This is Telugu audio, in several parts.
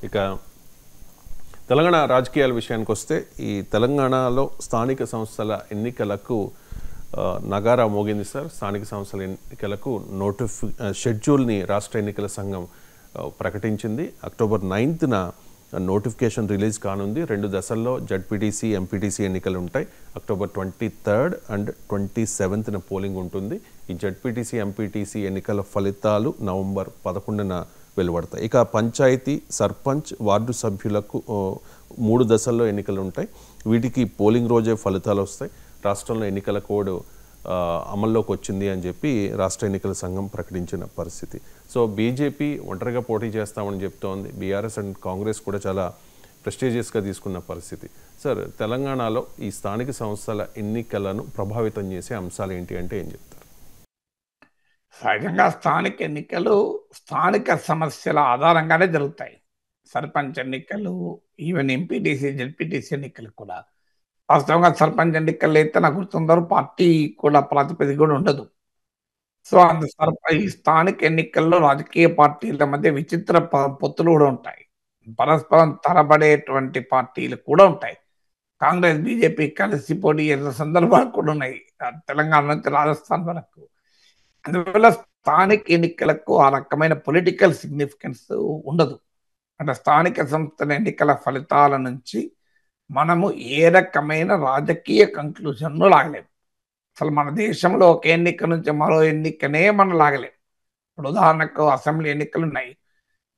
ఇక తెలంగాణ రాజకీయాల విషయానికి వస్తే ఈ తెలంగాణలో స్థానిక సంస్థల ఎన్నికలకు నగారా మోగింది సార్. స్థానిక సంస్థల ఎన్నికలకు షెడ్యూల్ని రాష్ట్ర ఎన్నికల సంఘం ప్రకటించింది. అక్టోబర్ 9న నోటిఫికేషన్ రిలీజ్ కానుంది. 2 దశల్లో జడ్పీటీసీ, ఎంపీటీసీ ఎన్నికలు ఉంటాయి. అక్టోబర్ 23rd అండ్ 27న పోలింగ్ ఉంటుంది. ఈ జడ్పీటీసీ, ఎంపీటీసీ ఎన్నికల ఫలితాలు నవంబర్ 11న వెలువడతాయి. ఇక పంచాయతీ, సర్పంచ్, వార్డు సభ్యులకు 3 దశల్లో ఎన్నికలు ఉంటాయి. వీటికి పోలింగ్ రోజే ఫలితాలు వస్తాయి. రాష్ట్రంలో ఎన్నికల కోడ్ అమల్లోకి వచ్చింది అని చెప్పి రాష్ట్ర ఎన్నికల సంఘం ప్రకటించిన పరిస్థితి. సో బీజేపీ ఒంటరిగా పోటీ చేస్తామని చెప్తోంది. బీఆర్ఎస్ అండ్ కాంగ్రెస్ కూడా చాలా ప్రెస్టీజియస్గా తీసుకున్న పరిస్థితి. సార్, తెలంగాణలో ఈ స్థానిక సంస్థల ఎన్నికలను ప్రభావితం చేసే అంశాలు ఏంటి అంటే ఏం చెప్తారు? సహజంగా స్థానిక ఎన్నికలు స్థానిక సమస్యల ఆధారంగానే జరుగుతాయి. సర్పంచ్ ఎన్నికలు, ఈవెన్ ఎంపీటీసీ, జెడ్పీటీసీ ఎన్నికలు కూడా. వాస్తవంగా సర్పంచ్ ఎన్నికలు అయితే నాకు గుర్తుందరు పార్టీ కూడా ప్రాతిపదిక కూడా ఉండదు. సో ఈ స్థానిక ఎన్నికల్లో రాజకీయ పార్టీల మధ్య విచిత్ర పొత్తులు కూడా ఉంటాయి. పరస్పరం తరబడేటువంటి పార్టీలు కూడా ఉంటాయి. కాంగ్రెస్, బీజేపీ కలిసి పోటీ చేసిన సందర్భాలు కూడా ఉన్నాయి, తెలంగాణ నుంచి రాజస్థాన్ వరకు. అందువల్ల స్థానిక ఎన్నికలకు ఆ రకమైన పొలిటికల్ సిగ్నిఫికెన్స్ ఉండదు. అంటే స్థానిక సంస్థల ఎన్నికల ఫలితాల నుంచి మనము ఏ రకమైన రాజకీయ కంక్లూజన్ను లాగలేము. అసలు మన దేశంలో ఒక ఎన్నిక నుంచి మరో ఎన్నికనే మనం లాగలేము. ఇప్పుడు ఉదాహరణకు అసెంబ్లీ ఎన్నికలు ఉన్నాయి.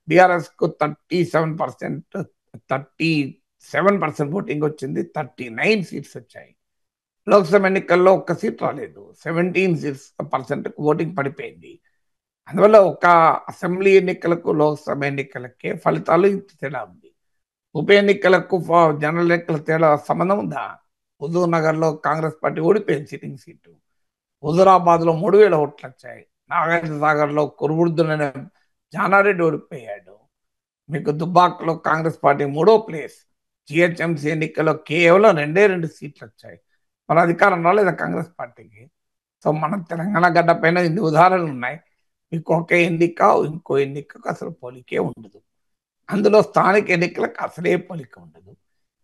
బీఆర్ఎస్కు 37% ఓటింగ్ వచ్చింది, 39 సీట్స్ వచ్చాయి. లోక్సభ ఎన్నికల్లో ఒక్క సీట్ రాలేదు, 17% ఓటింగ్ పడిపోయింది. అందువల్ల ఒక అసెంబ్లీ ఎన్నికలకు, లోక్సభ ఎన్నికలకే ఫలితాలు ఇంత తేడా ఉంది. ఉప ఎన్నికలకు, జనరల్ ఎన్నికల తేడా సంబంధం ఉందా? హుజూర్ నగర్లో కాంగ్రెస్ పార్టీ ఓడిపోయింది సిట్టింగ్ సీటు. హుజూరాబాద్లో 3000 ఓట్లు వచ్చాయి. నాగార్జున సాగర్లో కురువృద్ధులైన జానారెడ్డి ఓడిపోయాడు. మీకు దుబ్బాకలో కాంగ్రెస్ పార్టీ 3వ ప్లేస్. జిహెచ్ఎంసీ ఎన్నికల్లో కేవలం 2 సీట్లు వచ్చాయి. మన అధికారం రాలేదా కాంగ్రెస్ పార్టీకి? సో మన తెలంగాణ గడ్డ పైన ఇన్ని ఉదాహరణలు ఉన్నాయి. మీకు ఒక ఎన్నిక ఇంకో ఎన్నికకు అసలు పోలికే ఉండదు. అందులో స్థానిక ఎన్నికలకు అసలే పోలిక ఉండదు.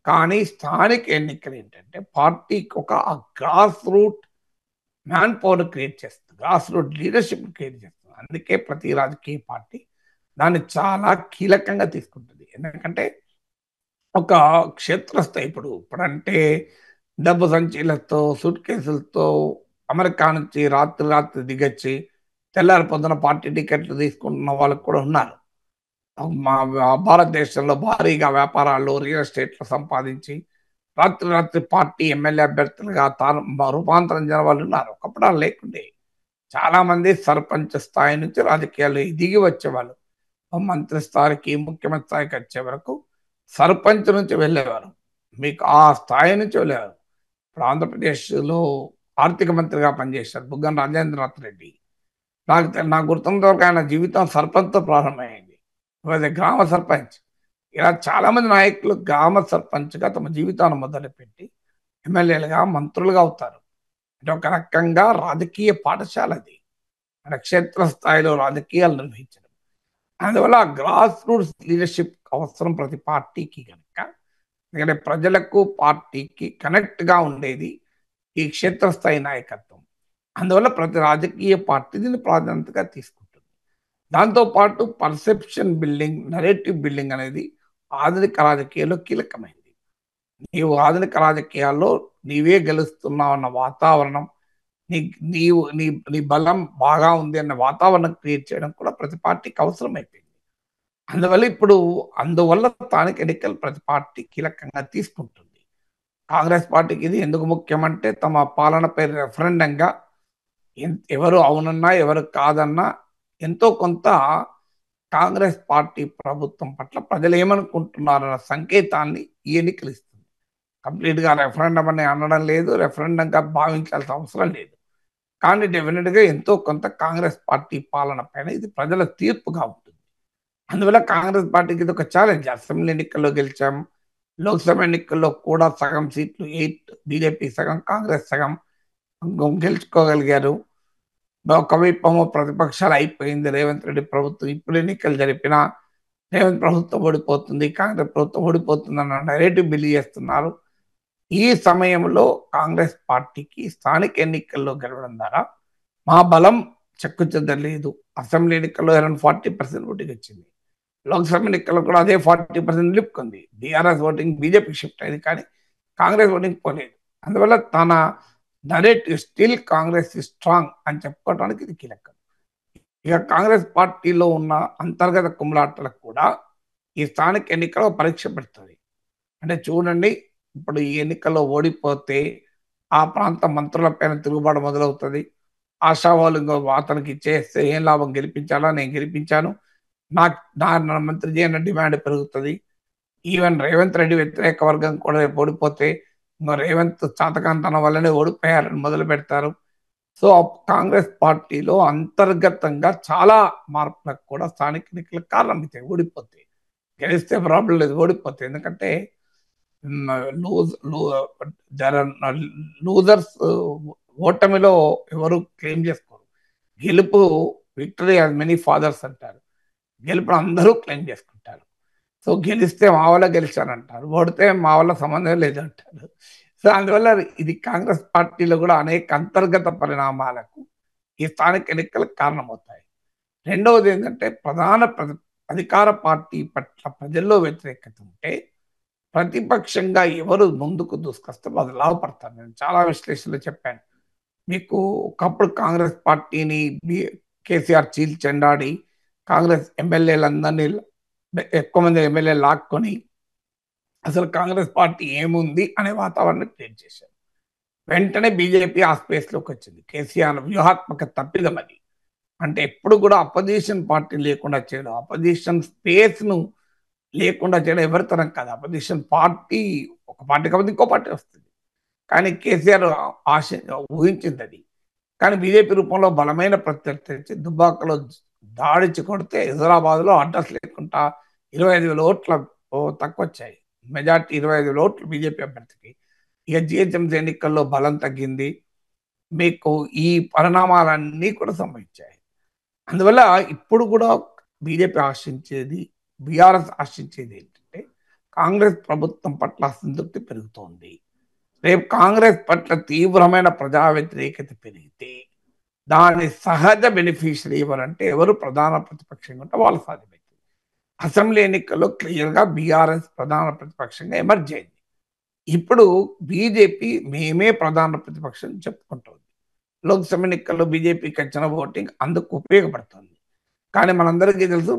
కానీ స్థానిక ఎన్నికలు ఏంటంటే పార్టీకి ఒక grass root man power create చేస్తుంది, గ్రాస్ రూట్ లీడర్షిప్ క్రియేట్ చేస్తుంది. అందుకే ప్రతి రాజకీయ పార్టీ దాన్ని చాలా కీలకంగా తీసుకుంటుంది. ఎందుకంటే ఒక క్షేత్రస్థాయి ఇప్పుడంటే డబ్బు సంచీలతో, సూట్ కేసులతో అమెరికా నుంచి రాత్రి దిగొచ్చి తెల్లారి పొద్దున పార్టీ టికెట్లు తీసుకుంటున్న వాళ్ళకు కూడా ఉన్నారు. మా భారతదేశంలో భారీగా వ్యాపారాల్లో, రియల్ ఎస్టేట్లో సంపాదించి రాత్రి పార్టీ ఎమ్మెల్యే అభ్యర్థులుగా రూపాంతరం చెందిన వాళ్ళు ఉన్నారు. ఒకప్పుడు అలా లేకుండే. చాలా మంది సర్పంచ్ స్థాయి నుంచి రాజకీయాలు దిగి వచ్చేవాళ్ళు. మంత్రి స్థాయికి, ముఖ్యమంత్రి స్థాయికి వచ్చే వరకు సర్పంచ్ నుంచి వెళ్ళేవారు. మీకు ఆ స్థాయి నుంచి వెళ్ళేవారు. ఇప్పుడు ఆంధ్రప్రదేశ్లో ఆర్థిక మంత్రిగా పనిచేశారు బుగ్గన రాజేంద్రనాథ్ రెడ్డి. నాకు గుర్తున్నంత వరకు ఆయన జీవితం సర్పంచ్తో ప్రారంభమైంది. గ్రామ సర్పంచ్. ఇలా చాలా మంది నాయకులు గ్రామ సర్పంచ్గా తమ జీవితాన్ని మొదలుపెట్టి ఎమ్మెల్యేలుగా, మంత్రులుగా అవుతారు. అంటే ఒక రకంగా రాజకీయ పాఠశాల అది. అంటే క్షేత్రస్థాయిలో రాజకీయాలు నిర్వహించడం. అందువల్ల గ్రాస్ రూట్స్ లీడర్షిప్ అవసరం ప్రతి పార్టీకి కనుక. ఎందుకంటే ప్రజలకు, పార్టీకి కనెక్ట్గా ఉండేది ఈ క్షేత్రస్థాయి నాయకత్వం. అందువల్ల ప్రతి రాజకీయ పార్టీ దీన్ని ప్రాధాన్యతగా తీసుకుంటుంది. దాంతోపాటు పర్సెప్షన్ బిల్డింగ్, నరేటివ్ బిల్డింగ్ అనేది ఆధునిక రాజకీయాల్లో కీలకమైంది. నీవు ఆధునిక రాజకీయాల్లో నీవే గెలుస్తున్నావు అన్న వాతావరణం, నీ బలం బాగా ఉంది అన్న వాతావరణం క్రియేట్ చేయడం కూడా ప్రతి పార్టీకి అవసరమైపోయింది. అందువల్ల స్థానిక ఎన్నికలు ప్రతి పార్టీ కీలకంగా తీసుకుంటుంది. కాంగ్రెస్ పార్టీకి ఇది ఎందుకు ముఖ్యమంటే తమ పాలనపై రెఫరెండంగా ఎవరు అవునన్నా ఎవరు కాదన్నా ఎంతో కొంత కాంగ్రెస్ పార్టీ ప్రభుత్వం పట్ల ప్రజలు ఏమనుకుంటున్నారన్న సంకేతాన్ని ఈ ఎన్నికలు ఇస్తుంది. కంప్లీట్గా రెఫరెండం అని అనడం లేదు, రెఫరెండంగా భావించాల్సిన అవసరం లేదు. కానీ డెఫినెట్గా ఎంతో కొంత కాంగ్రెస్ పార్టీ పాలన పైన ఇది ప్రజల తీర్పుగా ఉంటుంది. అందువల్ల కాంగ్రెస్ పార్టీకి ఇది ఒక ఛాలెంజ్. అసెంబ్లీ ఎన్నికల్లో గెలిచాం, లోక్సభ ఎన్నికల్లో కూడా సగం సీట్లు 8 బీజేపీ సగం, కాంగ్రెస్ సగం గెలుచుకోగలిగారు. ఒకవైపు ప్రతిపక్షాలు అయిపోయింది, రేవంత్ రెడ్డి ప్రభుత్వం ఇప్పుడు ఎన్నికలు జరిపినా రేవంత్ ప్రభుత్వం ఓడిపోతుంది, కాంగ్రెస్ ప్రభుత్వం ఓడిపోతుంది అన్న డైరెక్ట్ బిలీవ్ చేస్తున్నారు. ఈ సమయంలో కాంగ్రెస్ పార్టీకి స్థానిక ఎన్నికల్లో గెలవడం ద్వారా మా బలం చెక్కుచెదరలేదు. అసెంబ్లీ ఎన్నికల్లో అరౌండ్ 40% ఓటింగ్ వచ్చింది. లోక్సభ ఎన్నికల్లో కూడా అదే 40% నిలుపుకుంది. బీఆర్ఎస్ ఓటింగ్ బీజేపీకి షిఫ్ట్ అయింది, కానీ కాంగ్రెస్ ఓటింగ్ పోలేదు. అందువల్ల తన నరేటివ్ స్టిల్ కాంగ్రెస్ స్ట్రాంగ్ అని చెప్పుకోవడానికి ఇది కీలకం. ఇక కాంగ్రెస్ పార్టీలో ఉన్న అంతర్గత కుమ్ములాటలకు కూడా ఈ స్థానిక ఎన్నికల్లో పరీక్ష పెడుతుంది. అంటే చూడండి, ఇప్పుడు ఈ ఎన్నికల్లో ఓడిపోతే ఆ ప్రాంత మంత్రులపైన తిరుగుబాటు మొదలవుతుంది. ఆశావాళ్ళు ఇంకో అతనికి ఇచ్చేస్తే ఏం లాభం, గెలిపించాలా, నేను గెలిపించాను, నా మంత్రి చేయన డిమాండ్ పెరుగుతుంది. ఈవెన్ రేవంత్ రెడ్డి వ్యతిరేక వర్గం కూడా రేపు ఓడిపోతే ఇంకో రేవంత్ చాతకాంతనం వల్లనే ఓడిపోయారని మొదలు పెడతారు. సో కాంగ్రెస్ పార్టీలో అంతర్గతంగా చాలా మార్పులకు కూడా స్థానిక ఎన్నికలకు కారణం అవుతాయి. ఓడిపోతే గెలిస్తే ప్రాబ్లం లేదు, ఓడిపోతే ఎందుకంటే లూజర్స్ ఓటమిలో ఎవరు క్లెయిమ్ చేసుకోరు. గెలుపు విక్టరీ హాజ్ మెనీ ఫాదర్స్ అంటారు. గెలుపును అందరూ క్లెయిమ్ చేసుకుంటారు. సో గెలిస్తే మా వల్ల గెలిచారంటారు, ఓడితే మా వల్ల సంబంధం లేదంటారు. సో అందువల్ల ఇది కాంగ్రెస్ పార్టీలో కూడా అనేక అంతర్గత పరిణామాలకు ఈ స్థానిక ఎన్నికలకు కారణమవుతాయి. రెండవది ఏంటంటే అధికార పార్టీ పట్ల ప్రజల్లో వ్యతిరేకత ఉంటే ప్రతిపక్షంగా ఎవరు ముందుకు దూసుకొస్తే వాళ్ళు లాభపడతారు. నేను చాలా విశ్లేషణలు చెప్పాను మీకు. ఒకప్పుడు కాంగ్రెస్ పార్టీని కేసీఆర్ చీల్చెండాడి కాంగ్రెస్ ఎమ్మెల్యేలందరినీ, ఎక్కువ మంది ఎమ్మెల్యేలు లాక్కొని అసలు కాంగ్రెస్ పార్టీ ఏముంది అనే వాతావరణం క్రియేట్ చేశారు. వెంటనే బీజేపీ ఆ స్పేస్లోకి వచ్చింది. కేసీఆర్ వ్యూహాత్మక తప్పిదం అది. అంటే ఎప్పుడు కూడా అపోజిషన్ పార్టీ లేకుండా చేయడం, అపోజిషన్ స్పేస్ను లేకుండా చేయడం ఎవరితరం కాదు. అపోజిషన్ పార్టీ ఒక పార్టీ కాబట్టి ఇంకో పార్టీ వస్తుంది, కానీ కేసీఆర్ ఊహించింది అది. కానీ బీజేపీ రూపంలో బలమైన ప్రత్యర్థి తెచ్చి దుబ్బాకలో దాడిచి కొడితే హైదరాబాద్లో అడ్రస్ లేకుండా 25,000 ఓట్ల తక్కువ వచ్చాయి. మెజార్టీ 25,000 ఓట్లు బీజేపీ అభ్యర్థికి. ఇక జిహెచ్ఎంసీ ఎన్నికల్లో బలం తగ్గింది. మీకు ఈ పరిణామాలన్నీ కూడా సంభవించాయి. అందువల్ల ఇప్పుడు కూడా బీజేపీ ఆశించేది, బీఆర్ఎస్ ఆశించేది ఏంటంటే కాంగ్రెస్ ప్రభుత్వం పట్ల అసంతృప్తి పెరుగుతోంది. రేపు కాంగ్రెస్ పట్ల తీవ్రమైన ప్రజా వ్యతిరేకత పెరిగితే దాని సహజ బెనిఫిషియరీ ఎవరంటే ఎవరు ప్రధాన ప్రతిపక్షంగా ఉంటే వాళ్ళు సాధ్యమవుతుంది. అసెంబ్లీ ఎన్నికల్లో క్లియర్గా బీఆర్ఎస్ ప్రధాన ప్రతిపక్షంగా ఎమర్జ్ అయింది. ఇప్పుడు బీజేపీ మేమే ప్రధాన ప్రతిపక్షం చెప్పుకుంటుంది. లోక్సభ ఎన్నికల్లో బీజేపీకి వచ్చిన ఓటింగ్ అందుకు ఉపయోగపడుతుంది. కానీ మనందరికీ తెలుసు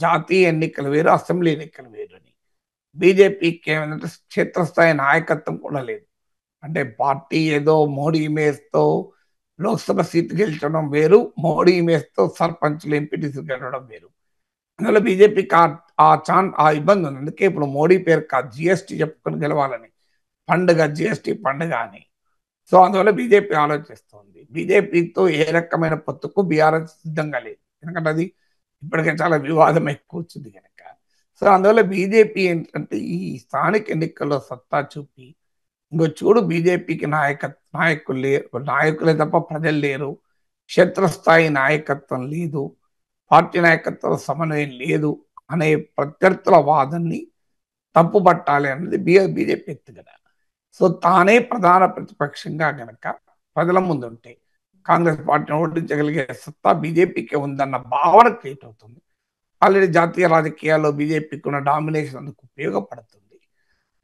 జాతీయ ఎన్నికలు వేరు, అసెంబ్లీ ఎన్నికలు వేరు అని. బీజేపీకి ఏమంటే క్షేత్రస్థాయి నాయకత్వం కూడా లేదు. అంటే పార్టీ ఏదో మోడీ ఇమేజ్తో లోక్సభ సీటు గెలిచడం వేరు, మోడీ ఇమేజ్తో సర్పంచ్లు ఎంపీటీసీ గెలవడం వేరు. అందువల్ల బీజేపీకి ఆ ఇబ్బంది ఉంది. అందుకే ఇప్పుడు మోడీ పేరు కాదు, జిఎస్టీ చెప్పుకొని గెలవాలని, పండుగ జిఎస్టీ పండుగ అని. సో అందువల్ల బీజేపీ ఆలోచిస్తోంది. బీజేపీతో ఏ రకమైన పొత్తుకు బీఆర్ఎస్ సిద్ధంగా లేదు, ఎందుకంటే అది ఇప్పటికే చాలా వివాదం ఎక్కువ వచ్చింది కనుక. సో అందువల్ల బీజేపీ ఏంటంటే ఈ స్థానిక ఎన్నికల్లో సత్తా చూపి ఇంకో చూడు బీజేపీకి నాయకులు లేరు, నాయకులే తప్ప ప్రజలు లేరు, క్షేత్రస్థాయి నాయకత్వం లేదు, పార్టీ నాయకత్వం సమన్వయం లేదు అనే ప్రత్యర్థుల వాదనని తప్పుపట్టాలి అన్నది బీజేపీ ఎత్తుగడ. సో తానే ప్రధాన ప్రతిపక్షంగా గనక ప్రజల ముందు ఉంటే కాంగ్రెస్ పార్టీని ఓడించగలిగే సత్తా బీజేపీకి ఉందన్న భావన క్రియేట్ అవుతుంది. ఆల్రెడీ జాతీయ రాజకీయాల్లో బీజేపీకి ఉన్న డామినేషన్ అందుకు ఉపయోగపడుతుంది.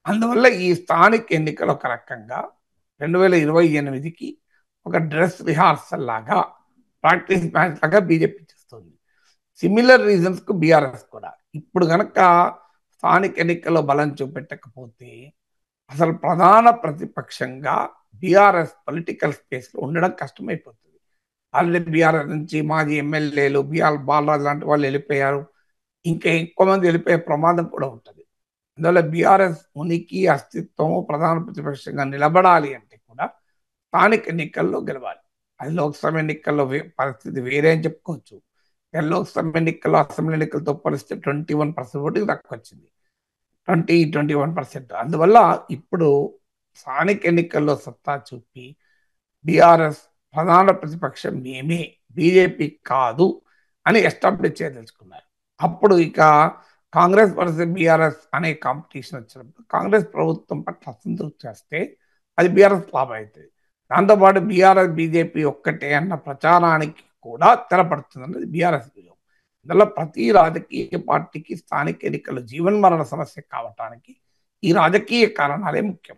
అందువల్ల ఈ స్థానిక ఎన్నికలు ఒక రకంగా 2028కి ఒక డ్రెస్ రిహార్సల్ లాగా, ప్రాక్టీస్ మ్యాచ్ లాగా బీజేపీ చేస్తుంది. సిమిలర్ రీజన్స్ కు బీఆర్ఎస్ కూడా. ఇప్పుడు గనక స్థానిక ఎన్నికల్లో బలం చూపెట్టకపోతే అసలు ప్రధాన ప్రతిపక్షంగా బీఆర్ఎస్ పొలిటికల్ స్పేస్ లో ఉండడం కష్టమైపోతుంది. ఆల్రెడీ బీఆర్ఎస్ నుంచి మాజీ ఎమ్మెల్యేలు బిఆర్ బాలరాజు లాంటి వాళ్ళు వెళ్ళిపోయారు. ఇంకా ఎక్కువ మంది వెళ్ళిపోయే ప్రమాదం కూడా ఉంటుంది. అందువల్ల బీఆర్ఎస్ ఉనికి, అస్తిత్వము ప్రధాన ప్రతిపక్షంగా నిలబడాలి అంటే కూడా స్థానిక ఎన్నికల్లో గెలవాలి. అది లోక్సభ ఎన్నికల్లో పరిస్థితి వేరే అని చెప్పుకోవచ్చు. లోక్సభ ఎన్నికల్లో అసెంబ్లీ ఎన్నికలతో పరిస్థితి 21% ఓటికి తక్కువ వచ్చింది, 21%. అందువల్ల ఇప్పుడు స్థానిక ఎన్నికల్లో సత్తా చూపి బీఆర్ఎస్ ప్రధాన ప్రతిపక్షం మేమే, బీజేపీ కాదు అని ఎస్టాబ్లిష్ చేయదలుచుకున్నారు. అప్పుడు ఇక కాంగ్రెస్ వర్సెస్ బీఆర్ఎస్ అనే కాంపిటీషన్ వచ్చినప్పుడు కాంగ్రెస్ ప్రభుత్వం పట్ల అసంతృప్తి వస్తే అది బీఆర్ఎస్ లాభం అవుతుంది. దాంతోపాటు బీఆర్ఎస్ బీజేపీ ఒక్కటే అన్న ప్రచారానికి కూడా తెరపడుతుంది బీఆర్ఎస్ వ్యూహం. ఇందులో ప్రతి రాజకీయ పార్టీకి స్థానిక ఎన్నికలు జీవన్మరణ సమస్య కావటానికి ఈ రాజకీయ కారణాలే ముఖ్యం.